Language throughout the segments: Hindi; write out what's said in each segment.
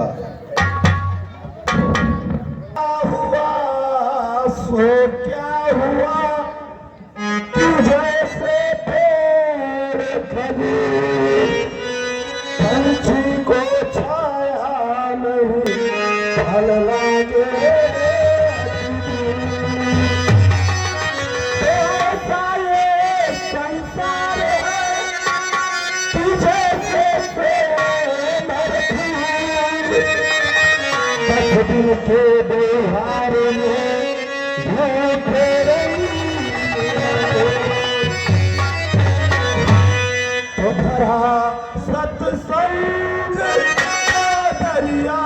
होगा। हुआ सो क्या हुआ तुझे से फेर कभी पंछी को छाया नहीं फल लागे ऐसा ये संसार है तुझे से प्रेम दिल के बिहार में भूखे रही तो भरा सत्संग दरिया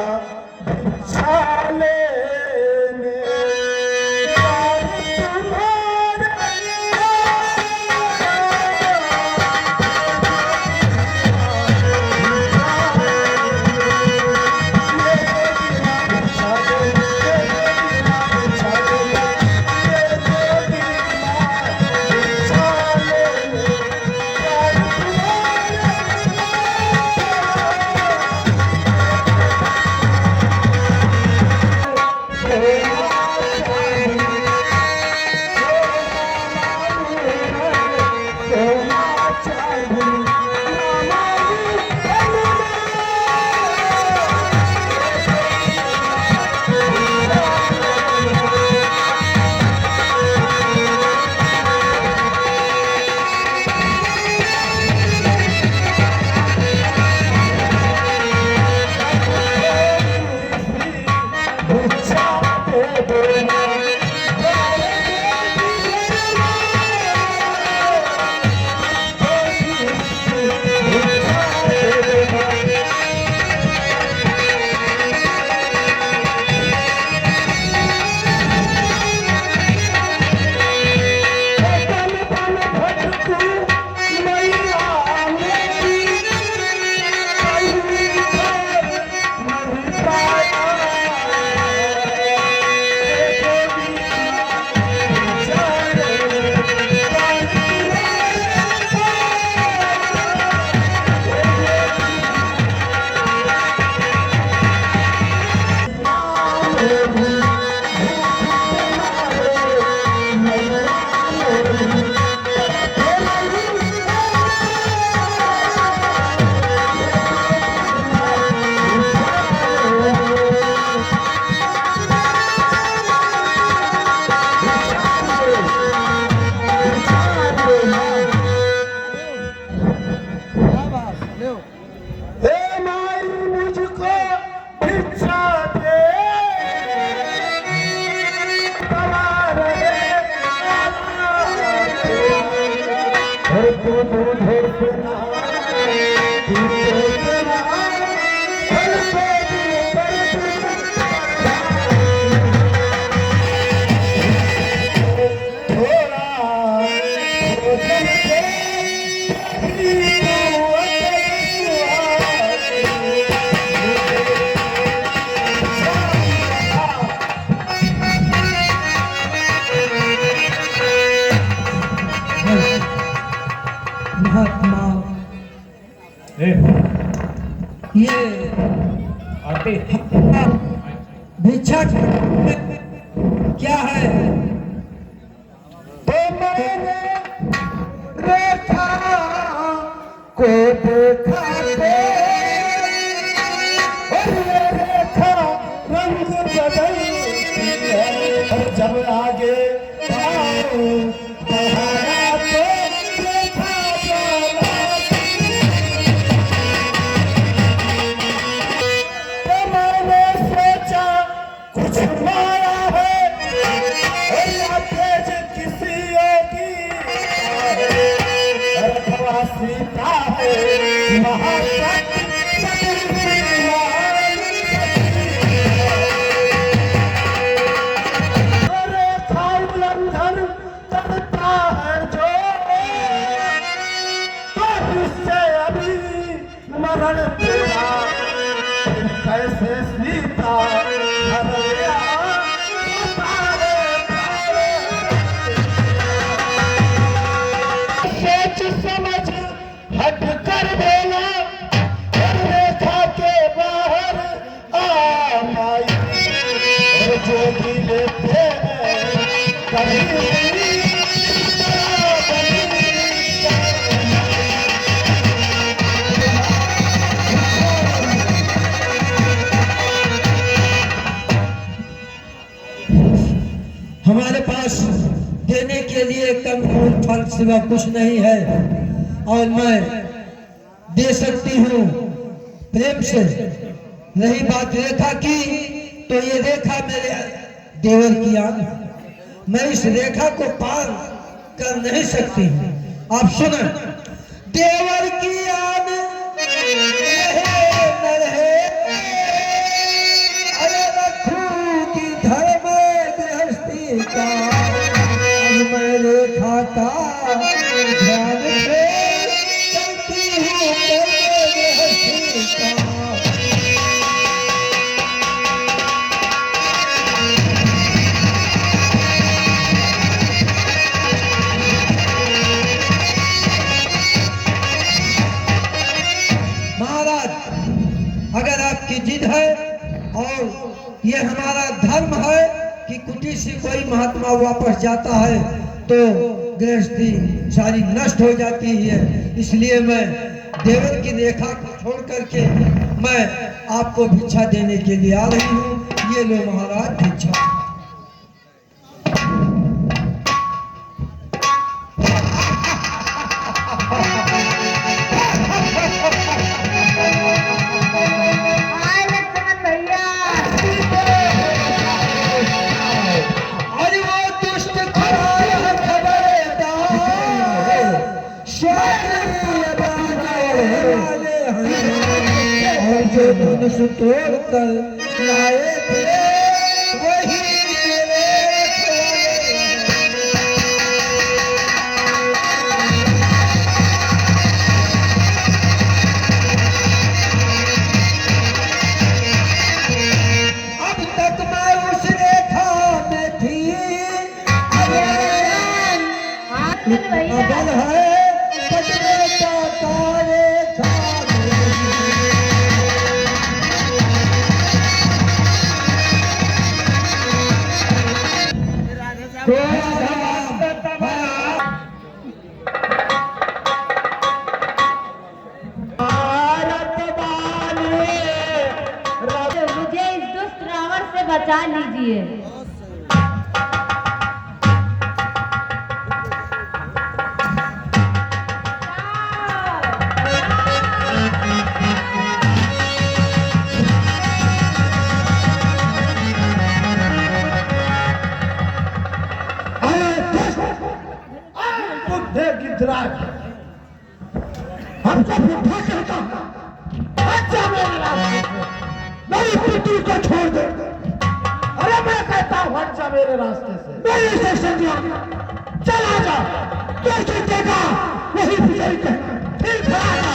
भिक्षा लेने ए, ये आते भिक्षा क्या है? तो मैंने रेखा को देखा थे और ये रेखा रंग बदलती है और जब आगे आओ बढ़ाया तो रेखा जलाती तो मैंने सोचा कुछ माया है और या तेज किसी की अथवा सीता है महाशक्ति रेखा उल्लंघन करता है जो तो उससे अभी मरण तेरा कैसे सीता घर सोच समझ हट कर बोला और रेखा के बाहर आना और जो भी लेते हैं कभी हमारे पास देने के लिए कंकूल फल सिवा कुछ नहीं है और मैं दे सकती हूँ प्रेम से। रही बात रेखा की तो ये रेखा मेरे देवर की आन है। मैं इस रेखा को पार कर नहीं सकती। आप सुना, देवर की आन रहे न रहे, अरे रखूं की धर्म गृहस्थी का, अब मैं रेखा का ध्यान से करती हूँ कर्म गृहस्थी का। महाराज, अगर आपकी जिद है और ये हमारा धर्म है कि कुटी से कोई महात्मा वापस जाता है तो गृहस्थी सारी नष्ट हो जाती है, इसलिए मैं देवर की रेखा को छोड़ करके मैं आपको भिक्षा देने के लिए आ रही हूँ। ये लो महाराज भिक्षा। अरे वो दुष्ट खराया खबरदार, शादी वाले हैं और जो धनुष तोड़ कर लाए थे वही मेरे रखवाले हैं। अब तक मैं उस रेखा में थी, अबल है पटने का रेखा मुझे इस दुष्ट रावण से बचा लीजिए। हमको बुढ़ा कहता अच्छा मेरे रास्ते से मेरी पुत्री को छोड़ दे। अरे मैं कहता हूँ हट जा मेरे रास्ते से, मेरे से संज्ञा चला जा, तो जीतेगा वही विजयी कहना। ठीक है आजा।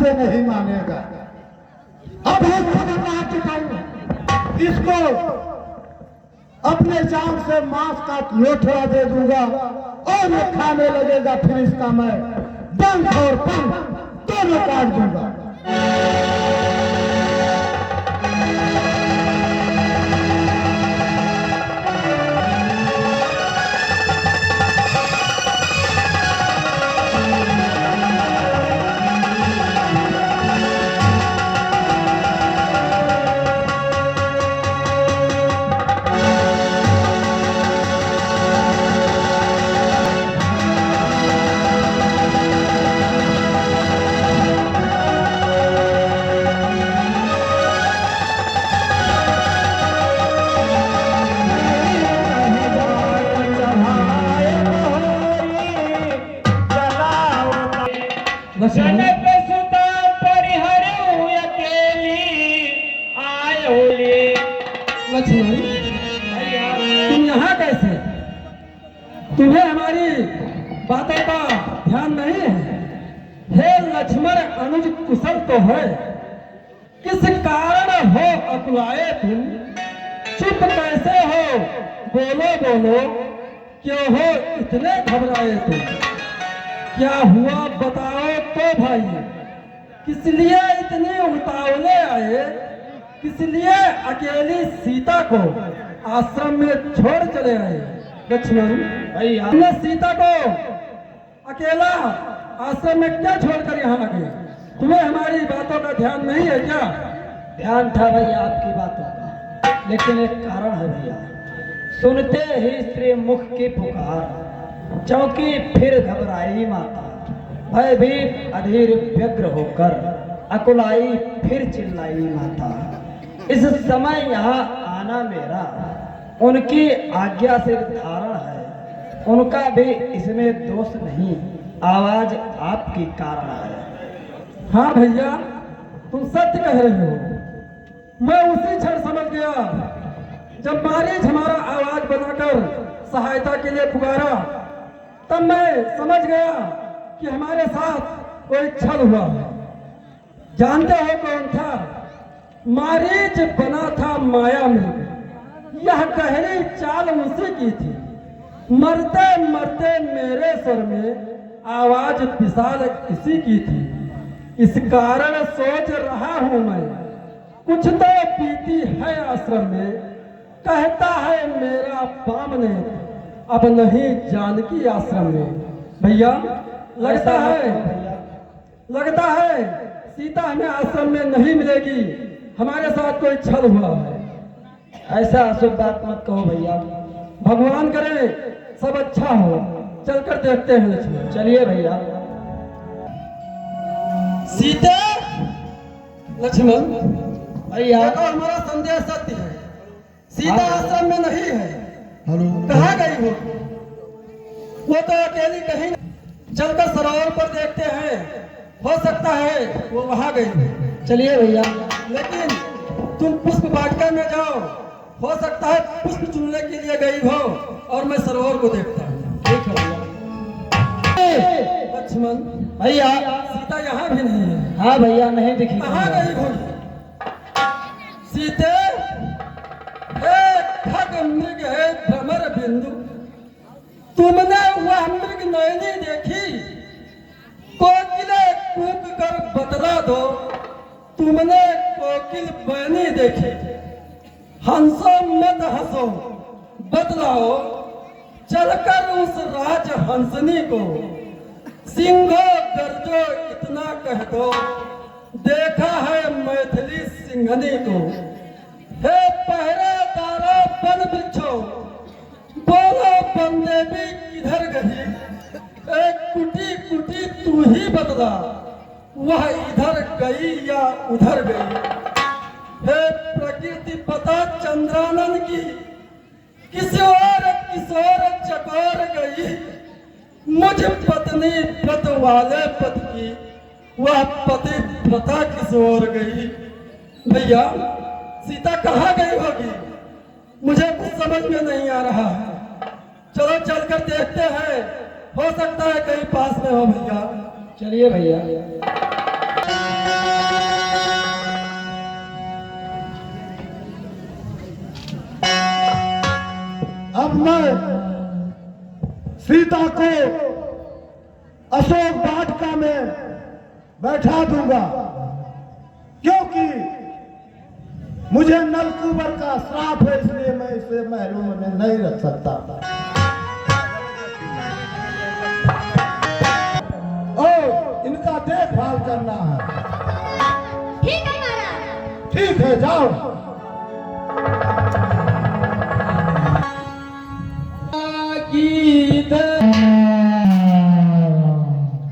से नहीं मानेगा। अब हम खबरदार चुकाऊंगा, इसको अपने जान से मांस का लोथड़ा दे दूंगा और ये खाने लगेगा। फिर इसका मैं डंक और पंख दोनों काट दूंगा। लक्ष्मण जनक सुता परिहरऊ अकेली आयोली। लक्ष्मण तुम यहाँ कैसे? तुम्हें हमारी बातों का ध्यान नहीं है? हे लक्ष्मण अनुज कुशल तो है, किस कारण हो अकुलाए तुम? चुप कैसे हो? बोलो बोलो, क्यों हो इतने घबराए तुम? क्या हुआ बताओ तो भाई, किस लिए इतने उतावले आए? किस लिए अकेली सीता को आश्रम में छोड़ चले आए? लक्ष्मण भैया हमने सीता को अकेला आश्रम में क्या छोड़कर यहाँ आ गए? तुम्हें हमारी बातों का ध्यान नहीं है क्या? ध्यान था भैया आपकी बातों का, लेकिन एक कारण है भैया। सुनते ही स्त्री मुख की पुकार, चौकी फिर घबराई माता, भयभीत अधीर व्यग्र होकर अकुलाई फिर चिल्लाई माता। इस समय यहाँ आना मेरा उनकी आज्ञा से धारण है, उनका भी इसमें दोष नहीं, आवाज आपकी कारण है। हाँ भैया, तुम सत्य कह रहे हो। मैं उसी क्षण समझ गया जब मारीच हमारा आवाज बनाकर सहायता के लिए पुकारा, तब मैं समझ गया कि हमारे साथ कोई छल हुआ है। जानते हो कौन था? मारीच बना था माया में। यह गहरी चाल उसी की थी। मरते मरते मेरे स्वर में आवाज विशाल इसी की थी। इस कारण सोच रहा हूं मैं, कुछ तो पीती है आश्रम में। कहता है मेरा बामने अब नहीं जानकी आश्रम में। भैया लगता है सीता हमें आश्रम में नहीं मिलेगी। हमारे साथ कोई छल हुआ है। ऐसा अशुभ बात मत कहो भैया। भगवान करे सब अच्छा हो। चलकर देखते हैं लक्ष्मण। चलिए भैया। सीता, लक्ष्मण भैया देखो हमारा संदेश सत्य है। सीता हाँ। आश्रम में नहीं है। हेलो, कहाँ गई वो तो अकेली कहीं। चलकर सरोवर पर देखते हैं, हो सकता है वो वहां गई हो। चलिए भैया। लेकिन तुम पुष्प वाटिका में जाओ, हो सकता है पुष्प चुनने के लिए गई हो और मैं सरोवर को देखता हूँ। ठीक है भैया। लक्ष्मण भैया सीता यहाँ भी नहीं है। हाँ भैया, नहीं दिखी। कहाँ गई होगी सीते? एक खग मृग है भ्रमर बिंदु, तुमने वह मृग नयनी देखी? कोकिले कूक कर बतला दो, तुमने कोकिल बनी देखी? हंसो मत हंसो, बतलाओ चलकर उस राज हंसनी को। सिंहो गर्जो इतना कह दो, देखा है मैथिली सिंहनी को। हे पहरेदारो बन बिच्छो, बोलो बंदे भी किधर गई? एक कुटी कुटी तू ही बतला, वह इधर गई या उधर गई? हे प्रकृति पता चंद्रानन की, किशोर किशोर चकोर गई? मुझ पत्नी व्रत वाले पति की, वह पति व्रता किशोर गई। भैया सीता कहाँ गई होगी? मुझे कुछ समझ में नहीं आ रहा है। चलो चलकर देखते हैं, हो सकता है कहीं पास में हो। भैया चलिए भैया। अब मैं सीता को अशोक वाटिका में बैठा दूंगा, क्योंकि मुझे नलकुबर का श्राप है, इसलिए मैं इसे महलों में नहीं रख सकता। और इनका देखभाल करना है। ठीक है महाराज। ठीक है, जाओ।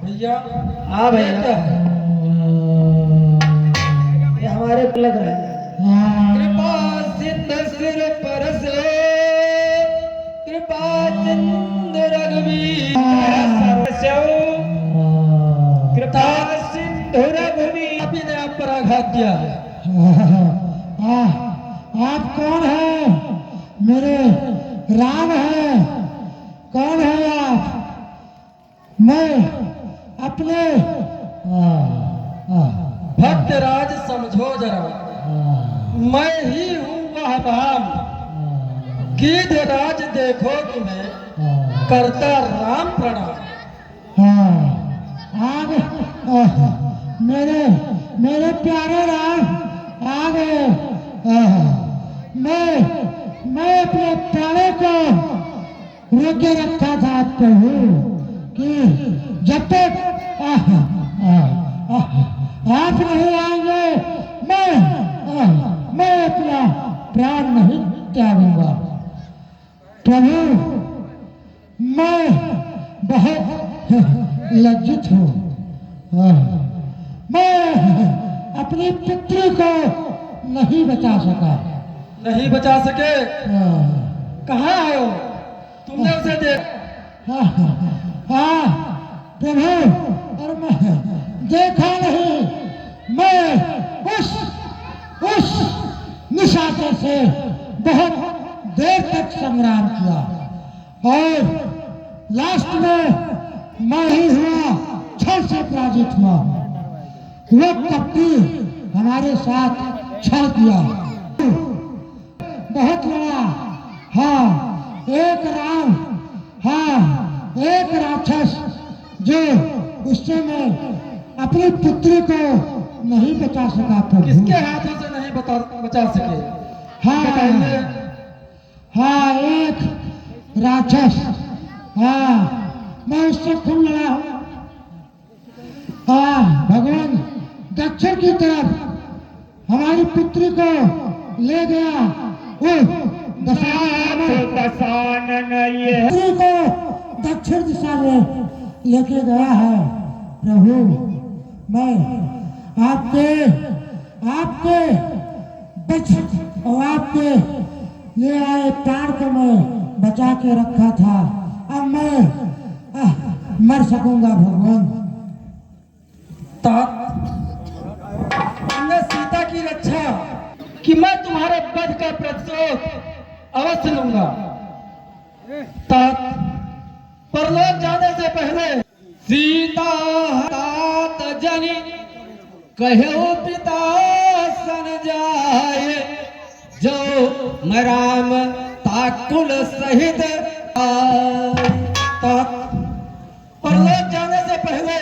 भैया हाँ भैया, ये हमारे को लग रहा है। कृपा सिंधु सिर पर से, कृपा सिंधु रघुवीर, कृपा सिंधु रघुवीर। अभी ने आप पर आघात किया है। आप कौन है? मेरे राम है। कौन है आप? मैं अपने भक्तराज समझो जरा, मैं ही हूँ वह राम। गिद्धराज देखो कि मैं करता राम प्रणाम। आग मेरे मेरे प्यारे राम आ गए। मैं अपने प्राणों को रोके रखा था प्रभु, कि जब तक आप नहीं आएंगे मैं अपना प्राण नहीं त्यागूंगा। प्रभु, मैं बहुत लज्जित हूँ। मैं अपनी पुत्री को नहीं बचा सका। नहीं बचा सके? कहाँ आयो? तुमने उसे प्रभु, और मैं देखा नहीं। मैं उस निशाचर से बहुत देर तक संग्राम किया, और लास्ट में मैं ही हुआ छल से पराजित हुआ। वो कपटी हमारे साथ छल किया, बहुत लड़ा। हाँ, एक राम, हाँ एक राक्षस, जो उससे मैं अपनी पुत्री को नहीं बचा सका प्रभु। किसके हाथों से नहीं बचा सके? हाँ, हाँ एक राक्षस। हाँ, मैं उससे खूब लड़ा हूँ। हाँ, भगवान दक्षिण की तरफ हमारी पुत्री को ले गया। वो दशानन ये पुत्री को दक्षिण दिशा में लेके गया है प्रभु। मैं आपके और आपके ले आए प्राण को मैं बचा के रखा था। अब मैं मर सकूंगा भगवान। तुमने सीता की रक्षा कि मैं तुम्हारे वध का प्रतिशोध अवश्य लूंगा। परलोक जाने से पहले सीता तात जनी कहो पिता सन जाए, जो मैं राम ताकुल सहित परलोक जाने से पहले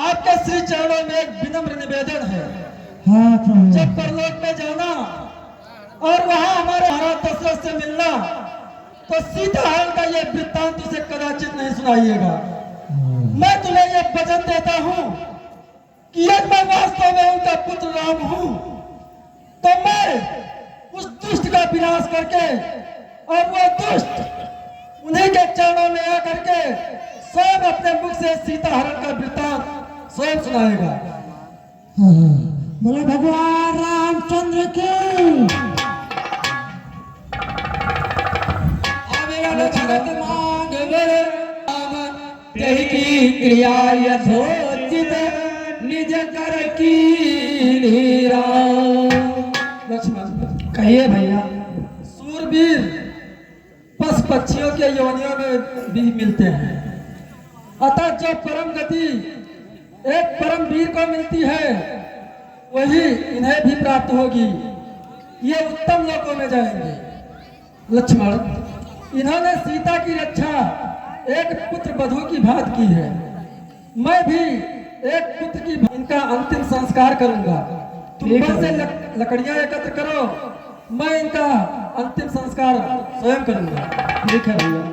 आपके श्री चरणों में एक विनम्र निवेदन है। हाँ प्रभु। जब परलोक में जाना और वहां हमारे महाराज दशरथ से मिलना, तो सीता हरण का ये वृत्तांत उसे कदाचित नहीं सुनाइएगा। मैं तुम्हें ये वचन देता हूं कि यदि मैं वास्तव में उनका पुत्र राम हूं, तो मैं उस दुष्ट का विनाश करके, और वो दुष्ट उन्हीं के चरणों में आकर के स्वयं अपने मुख से सीता हरण का वृत्तांत स्वयं सुनाएगा। बोले भगवान रामचंद्र की। मांग की क्रिया यथोचित निज कर की। लक्ष्मण कहिए भैया। सूरवीर पशु पक्षियों के योनियों में भी मिलते हैं, अतः जो परम गति एक परम वीर को मिलती है, वही इन्हें भी प्राप्त होगी। ये उत्तम लोकों में जाएंगे। लक्ष्मण इन्होंने सीता की रक्षा एक पुत्र वधू की भांति की है। मैं भी एक पुत्र की इनका अंतिम संस्कार करूंगा। तुम ठीक है बस से भैया। लकड़ियां एकत्र करो, मैं इनका अंतिम संस्कार स्वयं करूंगा। ठीक है भैया।